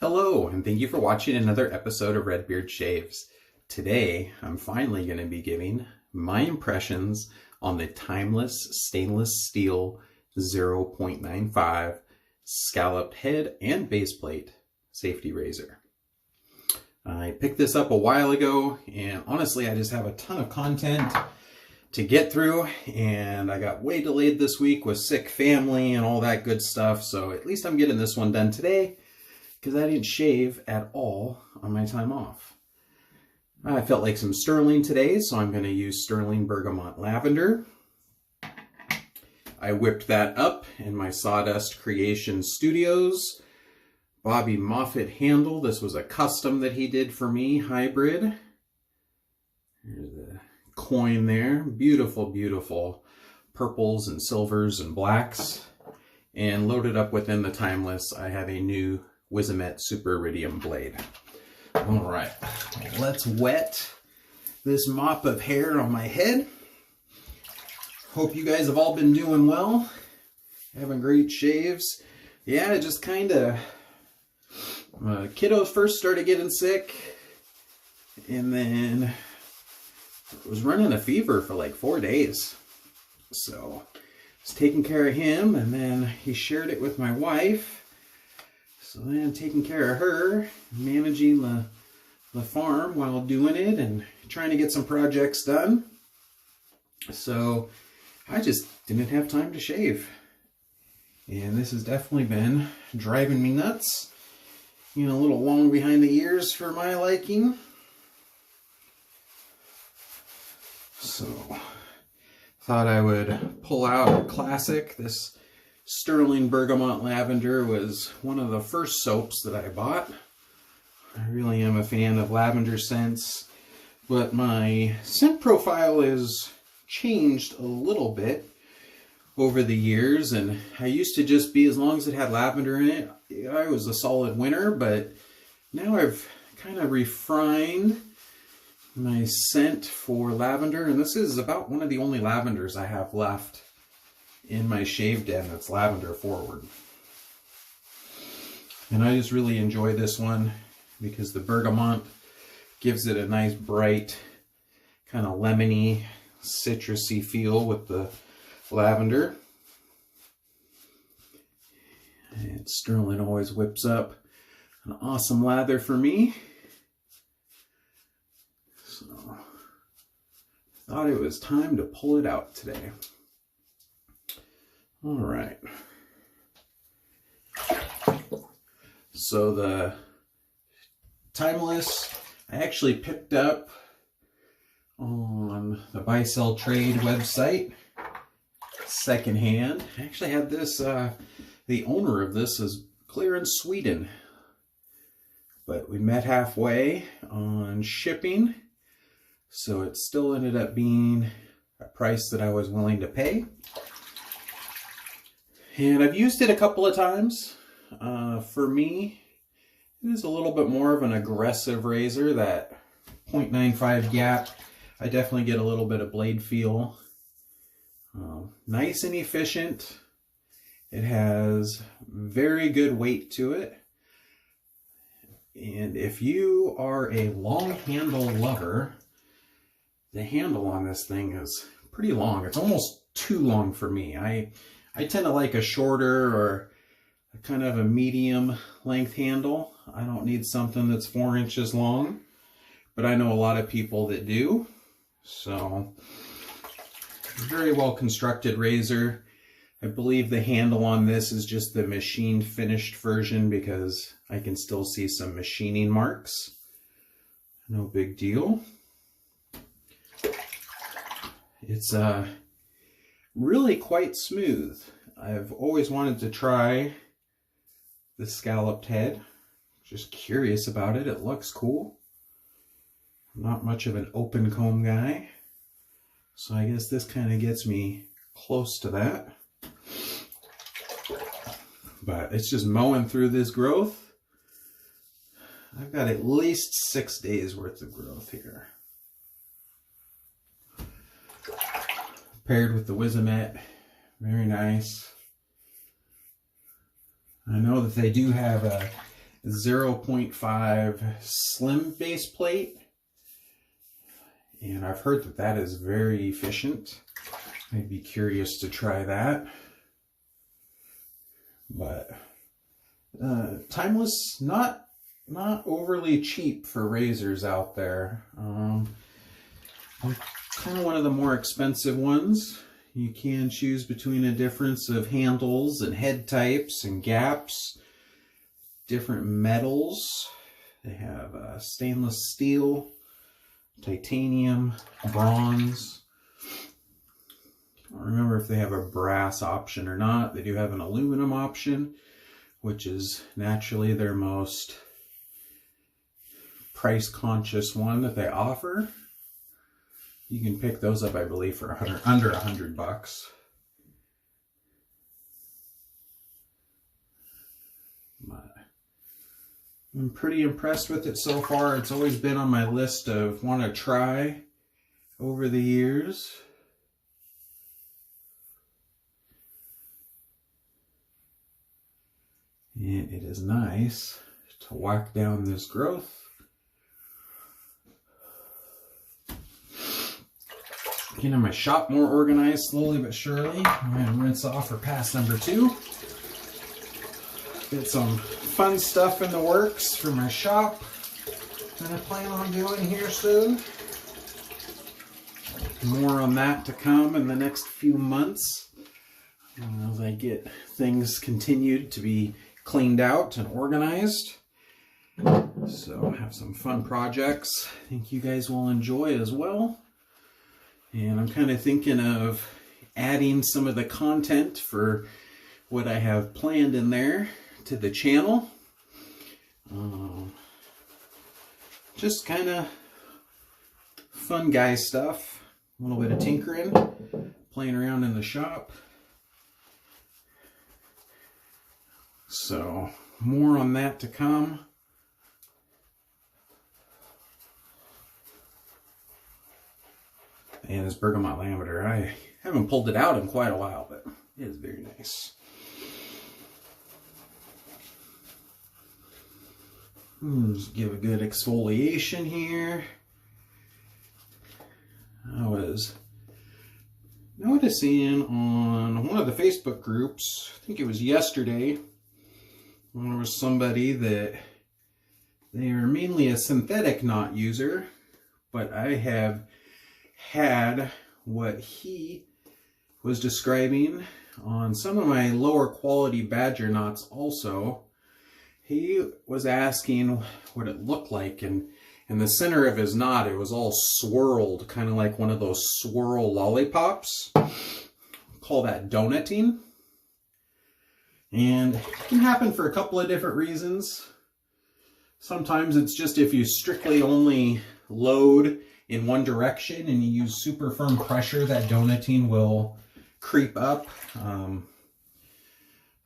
Hello, and thank you for watching another episode of Redbeard Shaves. Today, I'm finally going to be giving my impressions on the timeless stainless steel 0.95 scalloped head and base plate safety razor. I picked this up a while ago, and honestly, I just have a ton of content to get through, and I got way delayed this week with sick family and all that good stuff, so at least I'm getting this one done today, because I didn't shave at all on my time off. I felt like some Stirling today, so I'm going to use Stirling Bergamot Lavender. I whipped that up in my Sawdust Creation Studios Bobby Moffett handle. This was a custom that he did for me, hybrid. There's the coin there. Beautiful, beautiful purples and silvers and blacks. And loaded up within the timeless, I have a new Wizamet Super Iridium blade. All right, let's wet this mop of hair on my head. Hope you guys have all been doing well, having great shaves. Yeah, just kind of, kiddos first started getting sick, and then was running a fever for like 4 days. So I was taking care of him, and then he shared it with my wife. So then taking care of her, managing the farm while doing it and trying to get some projects done. So I just didn't have time to shave. And this has definitely been driving me nuts. You know, a little long behind the ears for my liking. So thought I would pull out a classic. This Stirling Bergamot Lavender was one of the first soaps that I bought. I really am a fan of lavender scents, but my scent profile has changed a little bit over the years, and I used to just be, as long as it had lavender in it, I was a solid winner, but now I've kind of refined my scent for lavender, and this is about one of the only lavenders I have left in my shave den that's lavender forward. And I just really enjoy this one because the bergamot gives it a nice bright, kind of lemony, citrusy feel with the lavender. And Stirling always whips up an awesome lather for me. So thought it was time to pull it out today. All right. So the timeless, I actually picked up on the Buy Sell Trade website, secondhand. I actually had this, the owner of this is clear in Sweden, but we met halfway on shipping, so it still ended up being a price that I was willing to pay. And I've used it a couple of times. For me, it is a little bit more of an aggressive razor. That 0.95 gap, I definitely get a little bit of blade feel. Nice and efficient. It has very good weight to it. And if you are a long handle lover, the handle on this thing is pretty long. It's almost too long for me. I tend to like a shorter or a kind of a medium length handle. I don't need something that's 4 inches long, but I know a lot of people that do. So, very well constructed razor. I believe the handle on this is just the machine finished version because I can still see some machining marks. No big deal. It's really quite smooth. I've always wanted to try the scalloped head. Just curious about it. It looks cool. I'm not much of an open comb guy, so I guess this kind of gets me close to that. But it's just mowing through this growth. I've got at least 6 days worth of growth here. Paired with the Wizamet, very nice. I know that they do have a 0.5 slim base plate. And I've heard that that is very efficient. I'd be curious to try that. But Timeless, not overly cheap for razors out there. Kind of one of the more expensive ones. You can choose between a difference of handles and head types and gaps, different metals. They have stainless steel, titanium, bronze. I don't remember if they have a brass option or not. They do have an aluminum option, which is naturally their most price conscious one that they offer. You can pick those up, I believe, for under $100. But I'm pretty impressed with it so far. It's always been on my list of want to try over the years. And it is nice to whack down this growth. Getting my shop more organized slowly but surely. I'm going to rinse off for pass number 2. Get some fun stuff in the works for my shop that I plan on doing here soon. More on that to come in the next few months as I get things continued to be cleaned out and organized. So I have some fun projects I think you guys will enjoy as well. And I'm kind of thinking of adding some of the content for what I have planned in there to the channel. Just kind of fun guy stuff. A little bit of tinkering, playing around in the shop. So more on that to come. And this Bergamot Lavender, I haven't pulled it out in quite a while, but it is very nice. Just give a good exfoliation here. I was noticing on one of the Facebook groups, I think it was yesterday, when there was somebody that they are mainly a synthetic knot user, but I have had what he was describing on some of my lower quality badger knots also. He was asking what it looked like, and in the center of his knot it was all swirled, kind of like one of those swirl lollipops. Call that donutting. And it can happen for a couple of different reasons. Sometimes it's just if you strictly only load in one direction and you use super firm pressure, that donutting will creep up.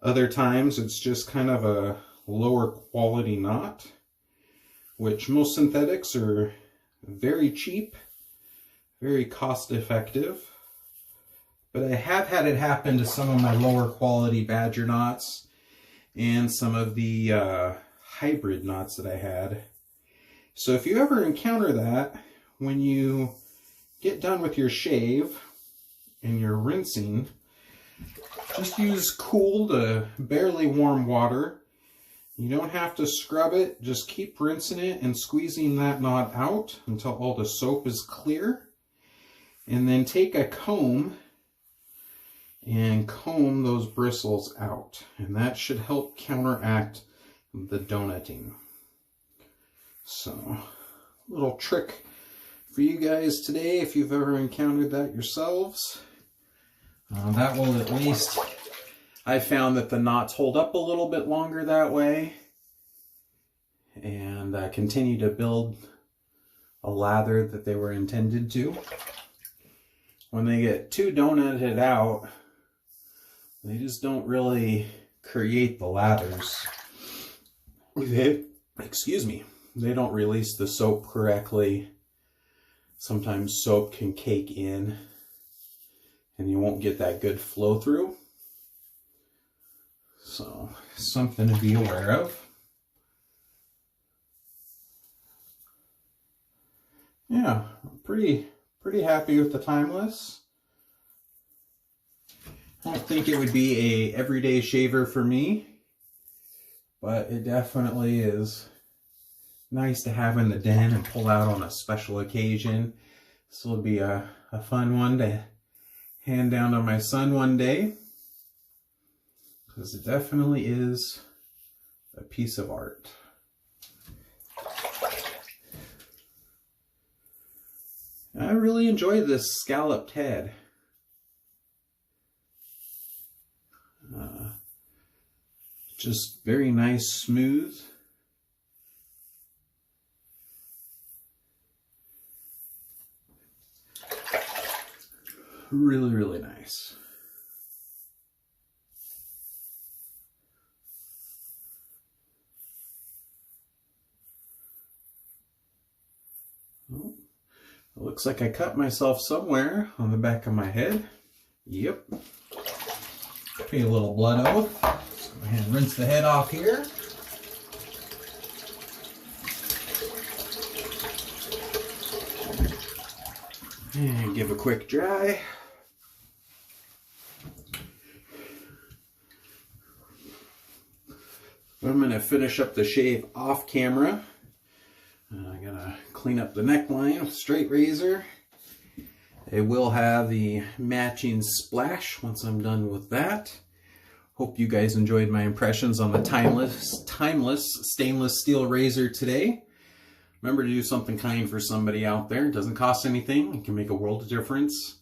Other times it's just kind of a lower quality knot, which most synthetics are very cheap, very cost effective. But I have had it happen to some of my lower quality badger knots and some of the hybrid knots that I had. So if you ever encounter that, when you get done with your shave and you're rinsing, just use cool to barely warm water. You don't have to scrub it, just keep rinsing it and squeezing that knot out until all the soap is clear. And then take a comb and comb those bristles out. And that should help counteract the donutting. So, a little trick for you guys today if you've ever encountered that yourselves. That will at least, I found that the knots hold up a little bit longer that way and continue to build a lather that they were intended to. When they get too donutted out, they just don't really create the lathers. Excuse me. They don't release the soap correctly. Sometimes soap can cake in and you won't get that good flow through. So, something to be aware of. Yeah, I'm pretty happy with the Timeless. I don't think it would be a everyday shaver for me, but it definitely is nice to have in the den and pull out on a special occasion. This will be a fun one to hand down to my son one day, because it definitely is a piece of art. I really enjoy this scalloped head. Just very nice, smooth. Really, really nice. Oh, it looks like I cut myself somewhere on the back of my head. Yep. Pay a little blood oath. Go ahead and rinse the head off here. And give a quick dry. I'm going to finish up the shave off camera. I'm going to clean up the neckline with a straight razor. It will have the matching splash once I'm done with that. Hope you guys enjoyed my impressions on the timeless stainless steel razor today. Remember to do something kind for somebody out there. It doesn't cost anything. It can make a world of difference.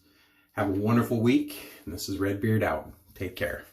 Have a wonderful week. And this is Redbeard out. Take care.